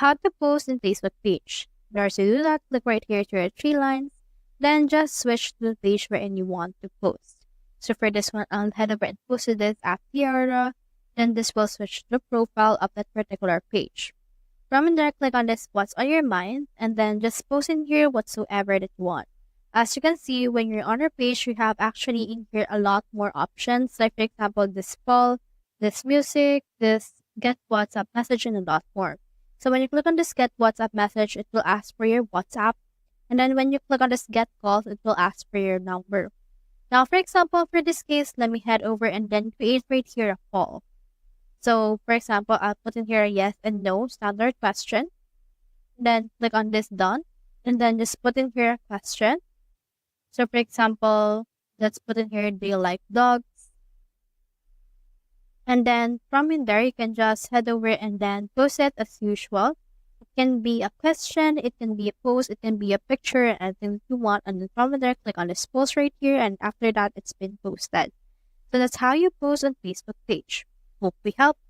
how to post in Facebook page. In order to do that, click right here to your three lines, then just switch to the page wherein you want to post. So for this one, I'll head over and post this at Tiara, then this will switch to the profile of that particular page. From there, click on this what's on your mind, and then just post in here whatsoever that you want. As you can see, when you're on our page, you have actually in here a lot more options. Like for example, this poll, this music, this get WhatsApp message, and a lot more. So when you click on this get WhatsApp message, it will ask for your WhatsApp. And then when you click on this get calls, it will ask for your number. Now, for example, for this case, let me head over and then create right here a poll. So for example, I'll put in here a yes and no standard question. Then click on this done. And then just put in here a question. So for example, let's put in here, do you like dogs? And then from in there, you can just head over and then post it as usual. It can be a question, it can be a post, it can be a picture, anything you want. And then from there, click on this post right here. And after that, it's been posted. So that's how you post on Facebook page. Hope we helped.